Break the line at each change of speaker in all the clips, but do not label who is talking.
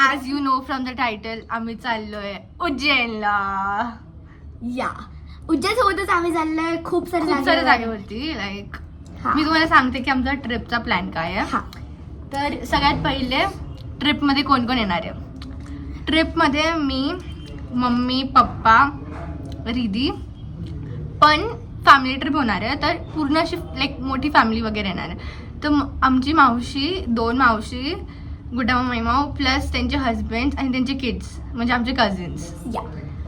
As you know from the title आम्ही चाललोय उज्जैनला.
या उज्जैन सोबतच आम्ही चाललोय खूप
साऱ्या जागेवरती. लाईक मी तुम्हाला सांगते की आमचा ट्रिपचा प्लॅन काय आहे. तर सगळ्यात पहिले ट्रिपमध्ये कोण कोण येणार आहे. ट्रिपमध्ये मी, मम्मी, पप्पा, रिदी. पण फॅमिली ट्रिप होणार आहे तर पूर्ण अशी लाईक मोठी फॅमिली वगैरे येणार आहे. तर आमची मावशी, 2 मावशी, गुड्डामा मैमाव प्लस त्यांचे हजबंड आणि त्यांचे किड्स म्हणजे आमचे कझिन्स.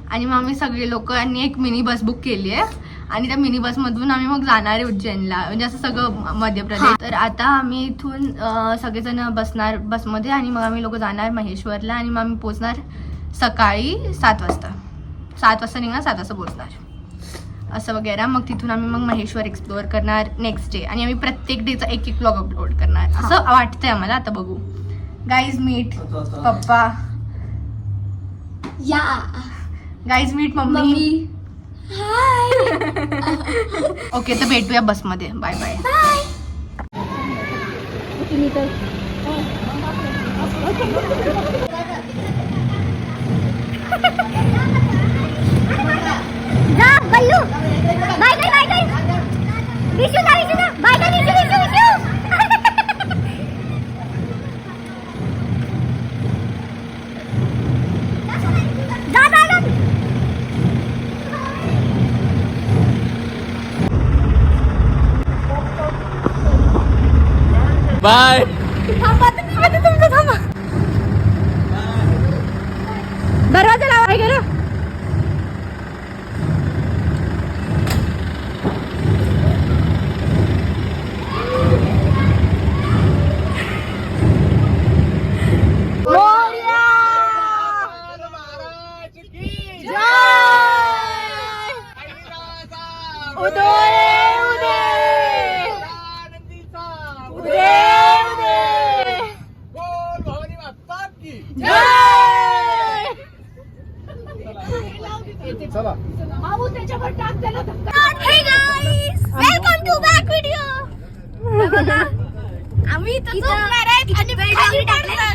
आणि मग आम्ही सगळे लोकांनी एक मिनी बस बुक केली आहे आणि त्या मिनी बसमधून आम्ही मग जाणार आहे उज्जैनला, म्हणजे असं सगळं मध्य प्रदेश. तर आता आम्ही इथून सगळेजण बसणार बसमध्ये आणि मग आम्ही लोक जाणार महेश्वरला आणि मग आम्ही पोचणार सकाळी 7 वाजता. 7 वाजता निघणार, 7 वाजता पोचणार असं वगैरे. मग तिथून आम्ही मग महेश्वर एक्सप्लोअर करणार नेक्स्ट डे आणि आम्ही प्रत्येक डेचा एक ब्लॉग अपलोड करणार असं वाटतंय आम्हाला. आता बघू. गाईज मीट पप्पा,
या
गाईज मीट मम्मी. ओके तर भेटूया बसमध्ये. Bye bye.
बाय.
दरवाजा लावा गेलो. आम्ही इथं झोपणार आहेत आणि खाली टाकणार.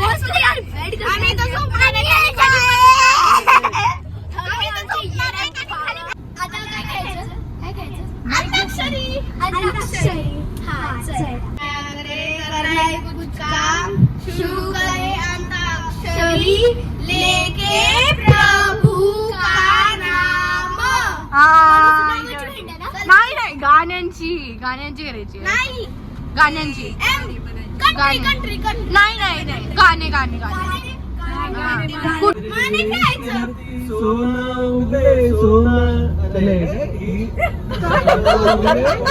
आम्ही इथं झोपणार आहेत. आम्ही इथं झोपणार आहेत आणि खाली. आता काय खायचं? काय खायचं? अंताक्षरी. अंताक्षरी. हां चल. रे कराय कुछ काम शुरू करे अंताक्षरी लेके प्रभू का नाम. नाही गाण्यांची करायची. नाही गाण्यांची. कंट्री नाही गाणे गाणे गाणे.
सोना उदे सोना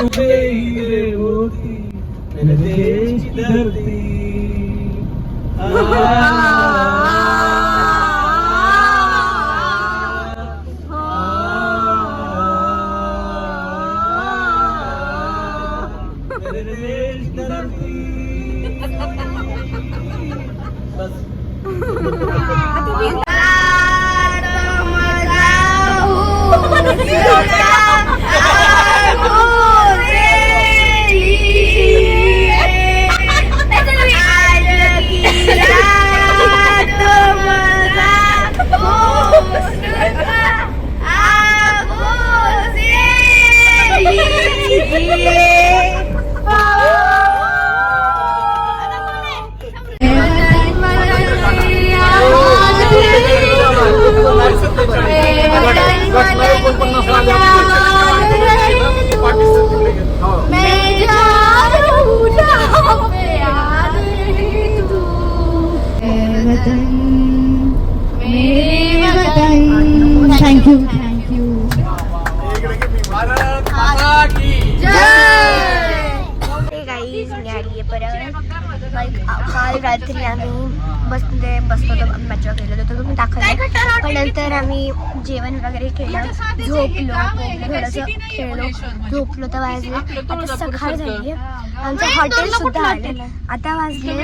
उदे हीरे मोती मेरे देश की धरती.
काल रात्री आम्ही बसमध्ये बसलो होतो, मॅच वगैरे होतो तुम्ही दाखवलं. पण नंतर आम्ही जेवण वगैरे केलं, झोपलो, थोडंसं खेळलो, झोपलो. तर वाजले आता सकाळ झाली. आमचं हॉटेल सुद्धा आलं. आता वाजले 1.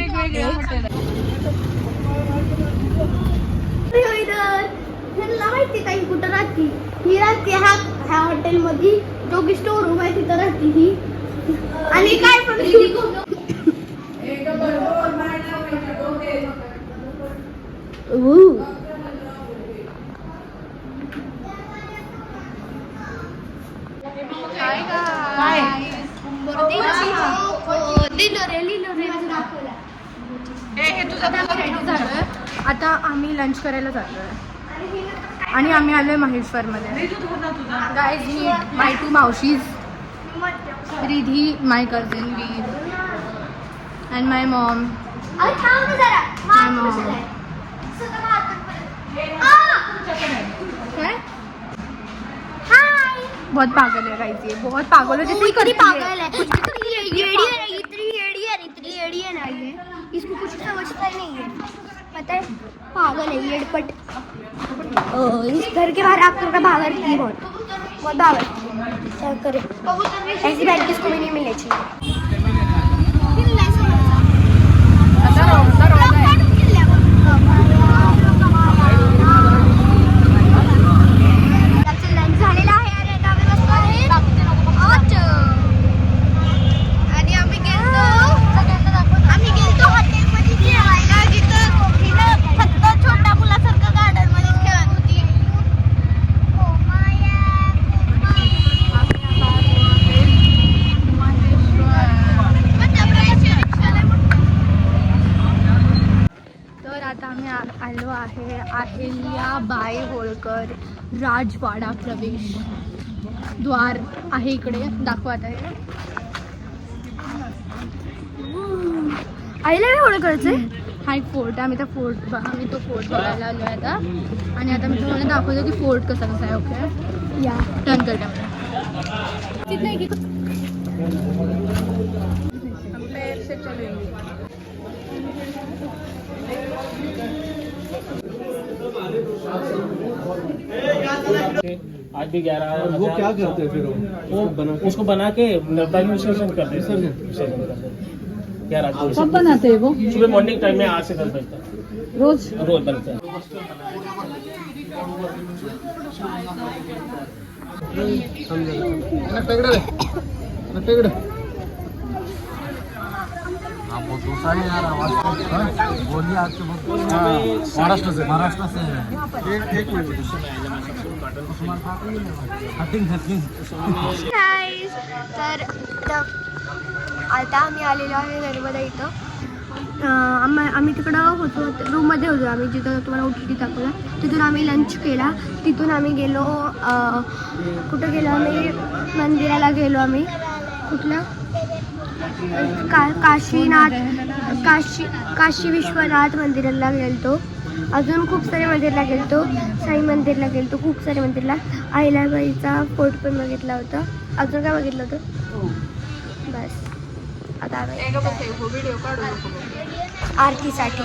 माहिती काही कुठं राहते ही राहते ह्या हॉटेलमध्ये जो की स्टोर रूम आहे तिथं राहते ही. आणि काय पण
आता आम्ही लंच करायला जातोय आणि आम्ही आलोय महेश्वरमध्ये. गाईज मीट माय टू मावशीज, Riddhi my cousin we and my mom. My mom बहुत पागल है गाइस, ये बहुत पागल है. जैसे
इतनी पागल है, इतनी एड़ी है ना ये, इसको कुछ समझता ही नहीं है, पता है, पागल है येड़पट. इस घर के बाहर आकर का भागती है, बहुत भागती. क्या करे, ऐसी बहन किसको भी नहीं मिलनी चाहिए.
आलो आहे अहिल्याबाई होळकर राजवाडा प्रवेश द्वार आहे इकडे, दाखवत आहे.
अहिल्याबाई होळकरचे
हा एक फोर्ट आहे. आम्ही तो फोर्ट बघायला आलो आहे आता. आणि आता मी तुम्हाला दाखवतो की फोर्ट कसा आहे. ओके,
या
टर्न करते
आज भी 11
वो क्या करते हैं फिर
वो उसको बना के नर्मदा में विसर्जन करते हैं. विसर्जन करते हैं 11 को.
कब बनाते हैं वो?
सुबह मॉर्निंग टाइम में 8 से 10 बजे तक
रोज?
रोज बनता है.
महाराष्ट्र से एक मिनट.
तर आता आम्ही आलेलो आहे नर्मदा इथं. आम्ही तिकडं होतो, रूममध्ये होतो आम्ही, जिथं तुम्हाला OTT दाखवला. तिथून आम्ही लंच केला. तिथून आम्ही गेलो, कुठं गेलो आम्ही, मंदिराला गेलो आम्ही. कुठलं, काशी विश्वनाथ मंदिराला गेलतो. अजून खूप सारे मंदिरला गेलतो, साई मंदिरला गेलतो, खूप सारे मंदिरला. अहिल्याबाईचा फोर्ट पण बघितला होता. अजून काय बघितलं होतं, बस. आता आरतीसाठी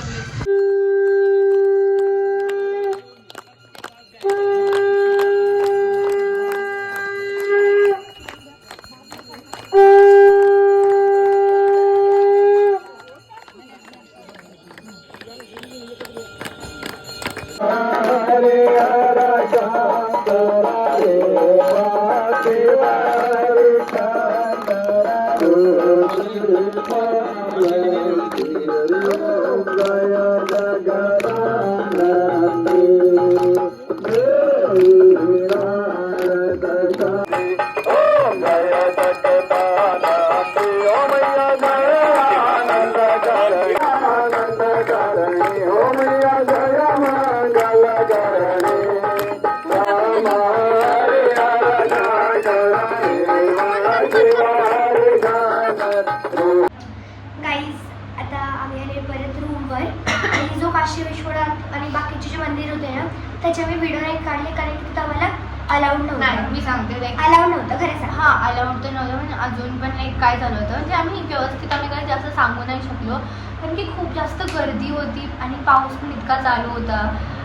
त्याचे मी व्हिडिओ नाही काढले, कारण की तिथं आम्हाला अलाउड नव्हतं.
मी सांगते लाईक
अलाउड नव्हतं खरं सांग.
हां, अलाउड तर नव्हतं, पण अजून पण लाईक काय झालं होतं म्हणजे आम्ही व्यवस्थित आम्ही काही जास्त सांगू नाही शकलो, कारण की खूप जास्त गर्दी होती आणि पाऊस पण इतका चालू होता.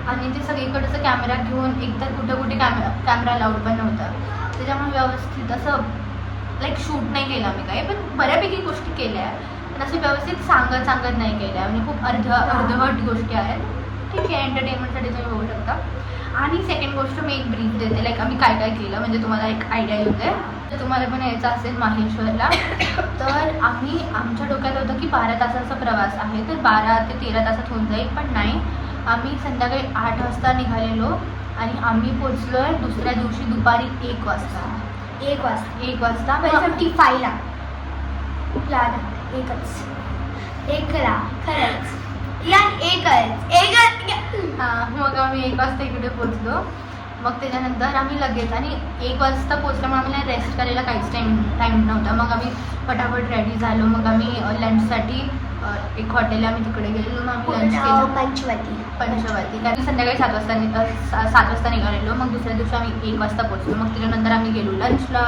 आणि ते सगळीकडचं कॅमेरा घेऊन एकतर कुठे कॅमेरा अलाउड पण नव्हता. त्याच्यामुळे व्यवस्थित असं लाईक शूट नाही केलं आम्ही काही, पण बऱ्यापैकी गोष्टी केल्या, पण असं व्यवस्थित सांगत नाही केल्या. म्हणजे खूप अर्धवट गोष्टी आहेत. ठीक आहे, एंटरटेनमेंटसाठी तुम्ही बघू शकता. आणि सेकंड गोष्ट मी एक ब्रीफ देते, लाईक आम्ही काय काय केलं, म्हणजे तुम्हाला एक आयडिया येऊ दे. तर तुम्हाला पण यायचं असेल माहेश्वरला, तर आमच्या डोक्यात होतं की 12 तासाचा प्रवास आहे, तर 12 ते 13 तासात होऊन जाईल, पण नाही. आम्ही संध्याकाळी 8 वाजता निघालेलो आणि आम्ही पोचलोय दुसऱ्या दिवशी दुपारी 1 वाजता.
1 वाजता
1 वाजता
55ला प्लॅन एकच. एकला खरंच या एकच.
मग आम्ही 1 वाजता इकडे पोचलो. मग त्याच्यानंतर आम्ही लगेच आणि 1 वाजता पोचल्यामुळे आम्हाला रेस्ट करायला काहीच टाईम नव्हता. मग आम्ही पटापट रेडी झालो. मग आम्ही लंचसाठी एक हॉटेल आम्ही तिकडे गेलो. मग आम्ही लंच केलं पंचवटी. कारण संध्याकाळी 7 वाजता निघालेलो. मग दुसऱ्या दिवशी आम्ही 1 वाजता पोचलो. मग त्याच्यानंतर आम्ही गेलो लंचला.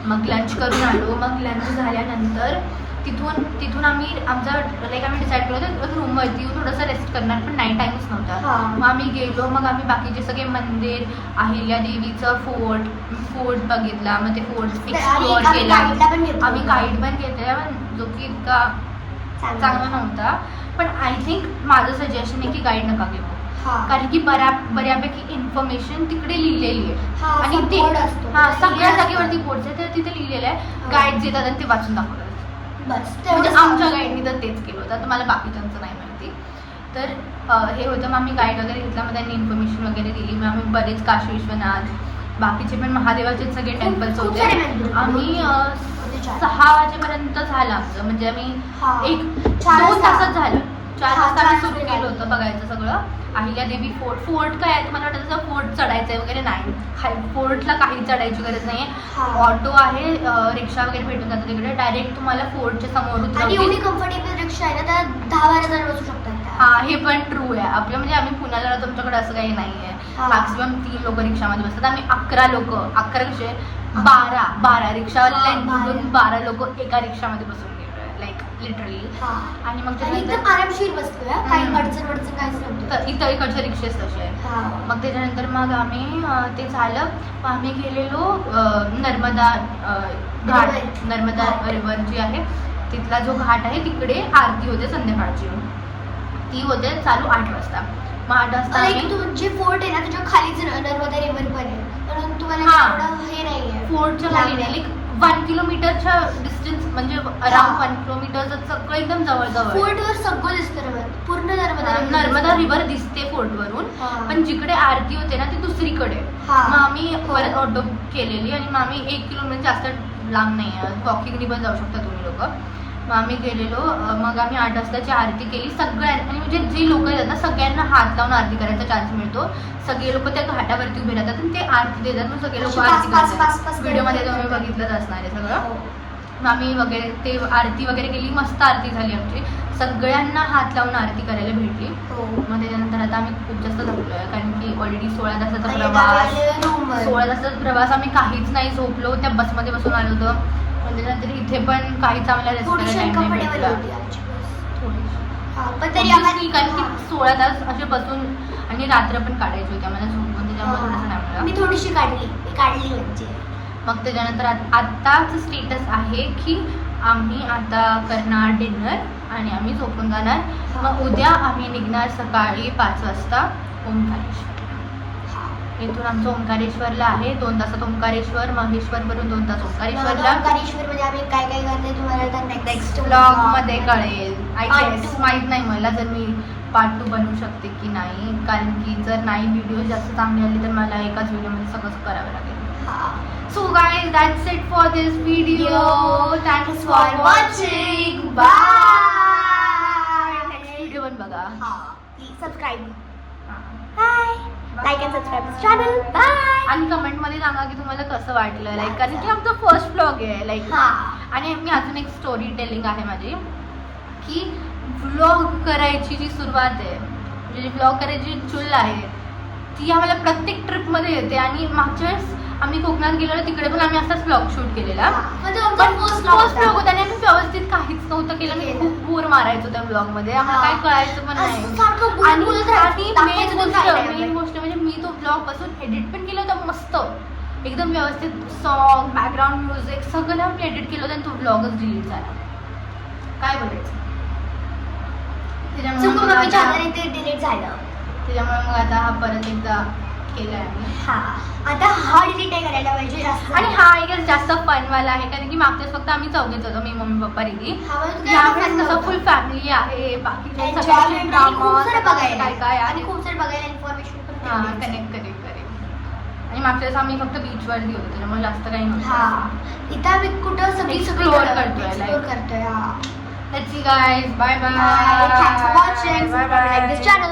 मग लंच करून आलो. मग लंच झाल्यानंतर तिथून आम्ही आम्ही डिसाईड केलं होतं रूमवरती येऊन थोडंसं रेस्ट करणार, पण नाही टाईमच नव्हता. मग आम्ही गेलो. मग आम्ही बाकीचे सगळे मंदिर, अहिल्यादेवीचं फोर्ट बघितला. मग ते फोर्ट एक्सप्लोअर केला. आम्ही गाईड पण घेतला, जो की इतका चांगला नव्हता. पण आय थिंक माझं सजेशन आहे की गाईड नका घेऊ, कारण की बऱ्यापैकी इन्फॉर्मेशन तिकडे लिहिलेली आहे आणि ते सगळ्या जागेवरती बोर्ड आहे तर तिथे लिहिलेलं आहे. गाईड येतात आणि ते वाचून दाखवतात. म्हणजे आमच्या गाईडनी तर तेच केलं होतं. तुम्हाला बाकीच्यांचं नाही माहिती. तर हे होतं. मग आम्ही गाईड वगैरे घेतला. मग त्यांनी इन्फॉर्मेशन वगैरे दिली. मग आम्ही बरेच काशी विश्वनाथ, बाकीचे पण महादेवाचे सगळे टेम्पल्स होते. आम्ही 6 वाजेपर्यंत झालं आमचं. म्हणजे आम्ही 2 तासात झालं. 4 वाजता आम्ही सुरू केलं होतं बघायचं सगळं. अहिल्यादेवी फोर्ट काय आहे तुम्हाला वाटतं तसं फोर्ट चढायचं वगैरे नाही. फोर्टला काही चढायची गरज नाही आहे. ऑटो आहे, रिक्षा वगैरे भेटून जातं तिकडे. डायरेक्ट तुम्हाला फोर्टच्या समोर
एवढी कम्फर्टेबल रिक्षा आहे ना, त्या 10-12 जण बसू शकतात.
हे पण ट्रू आहे. आपलं म्हणजे आम्ही पुण्याला राहतो, आमच्याकडे असं काही नाही आहे. मॅक्सिमम 3 लोक रिक्षामध्ये बसतात. आम्ही 11 लोक, 11 कसे 12 रिक्षावाले 12 लोक एका रिक्षामध्ये बसून गेलो, लाईक लिटरली. आणि मग
एकदम आरामशीर बसतोय, काही अडचण काहीच नव्हतं.
इथं इकडचे रिक्षेच तसे आहे. मग त्याच्यानंतर मग आम्ही ते झालं. मग आम्ही गेलेलो नर्मदा रिव्हर जी आहे तिथला जो घाट आहे तिकडे आरती होते संध्याकाळची. ती होते चालू 8 वाजता. मग 8 वाजता
जे फोर्ट आहे ना तुझ्या खालीच नर्मदा रिव्हर पण आहे, म्हणून तुम्हाला हे नाही आहे.
फोर्टच्या खाली नाही, लाईक 1 किलोमीटरच्या डिस्टन्स, म्हणजे अराउंड 1 किलोमीटरचं सगळं एकदम जवळ.
फोर्टवर सगळं दिसतं, पूर्ण
नर्मदा रिव्हर दिसते फोर्टवरून. पण जिकडे आरती होते ना ती दुसरीकडे. मग आम्ही परत ऑटो केलेली आणि मग आम्ही 1 किलोमीटर जास्त लांब नाही आहे, वॉकिंगनी पण जाऊ शकता तुम्ही लोक. मग आम्ही गेलेलो. मग आम्ही 8 वाजताची आरती केली. आणि म्हणजे जे लोक येतात ना सगळ्यांना हात लावून आरती करायचा चान्स मिळतो. सगळे लोक त्या घाटावरती उभे राहतात आणि ते आरती देतात. मग सगळे लोक आरती करतात. व्हिडिओमध्ये तुम्ही बघितलंच असणार आहे सगळं. मग आम्ही वगैरे ते आरती वगैरे केली. मस्त आरती झाली आमची. सगळ्यांना हात लावून आरती करायला भेटली. मग त्याच्यानंतर आता आम्ही खूप जास्त थकलो आहे, कारण की ऑलरेडी 16 तासाचा प्रवास आम्ही काहीच नाही झोपलो. त्या बसमध्ये बसून आलो होतो. म्हणजे नंतर इथे पण काहीच आम्हाला रेस्ट करायला टाइम नाही भेटला. कारण की 16 तास असे बसून आणि रात्र पण काढायची होती आम्हाला झोपून, त्याच्यामुळे थोडंसं नाही मिळालं.
मी थोडीशी काढली म्हणजे.
मग त्याच्यानंतर आत्ताच स्टेटस आहे की आम्ही आता करणार डिनर आणि आम्ही झोपून जाणार. मग उद्या आम्ही निघणार सकाळी 5 वाजता ओंकारेश्वर. इथून आमचं ओंकारेश्वरला आहे 2 तासात ओंकारेश्वर, महेश्वरवरून 2 तास ओंकारेश्वरला.
ओंकारेश्वरमध्ये आम्ही काय काय करते तुम्हाला नेक्स्ट
ब्लॉग मध्ये कळेल. आय गेस माहीत नाही मला जर मी पार्ट 2 बनवू शकते की नाही, कारण की जर नाही व्हिडिओ जास्त चांगली आली तर मला एकाच व्हिडिओमध्ये सगळं करावं लागेल. So guys, that's it for this video. Thanks for watching. Bye. Next video पण बघा.
Subscribe. Bye. Like and subscribe this channel. Bye.
आणि कमेंट मध्ये सांगा की तुम्हाला कसं वाटलं, लाईक कारण की आमचा फर्स्ट व्लॉग आहे लाईक. आणि मी अजून एक स्टोरी टेलिंग आहे माझी, की व्लॉग करायची जी सुरुवात आहे, म्हणजे व्लॉग करायची चुल आहे ती आम्हाला प्रत्येक ट्रिपमध्ये येते. आणि मागच्या वेळेस आम्ही कोकणात गेलो तिकडे पण आम्ही असाच व्लॉग शूट केलेला. फर्स्ट व्लॉग होता आणि आम्ही व्यवस्थित काहीच नव्हतं केलं. मी खूप बोर मारायचो त्या व्लॉग मध्ये, आम्हाला काय कळायचं पण नाही. आणि मेन गोष्ट म्हणजे मी तो व्लॉग पासून एडिट पण केलं होतं मस्त एकदम व्यवस्थित. सॉन्ग, बॅकग्राऊंड म्युझिक सगळं मी एडिट केलं होतं आणि तो व्लॉगच डिलीट झाला. काय बोलायचं त्याच्यामुळे
डिलीट झालं.
त्याच्यामुळे मग आता हा परत एकदा केलंय आम्ही.
हा आता हा डिलीट नाही करायला पाहिजे जास्त.
आणि हा आय गेस जास्त फनवाला आहे कारण की मागच्याच फक्त आम्ही चौघेच होतो, मी मम्मी पप्पा रिधी.
हा, म्हणजे काय
यावेळेस
fun
कसं
नव्हतं.
फुल फॅमिली आहे, बाकी
Enjoyment आणि खूप सारं बघायला
काय काय
आणि खूप सारं बघायला इन्फॉर्मेशन पण
हा
तेवढीच.
करेक्ट. आणि मागच्या वेळेस आम्ही फक्त बीचवरती होतो त्यामुळे जास्त काही नव्हतं.
हा इथं आम्ही कुठं सगळी
Explore करतोय,
एक्सप्लोर करतोय. हा
Let's see guys, bye bye.
Thanks for watching.
Bye bye.
Like this channel.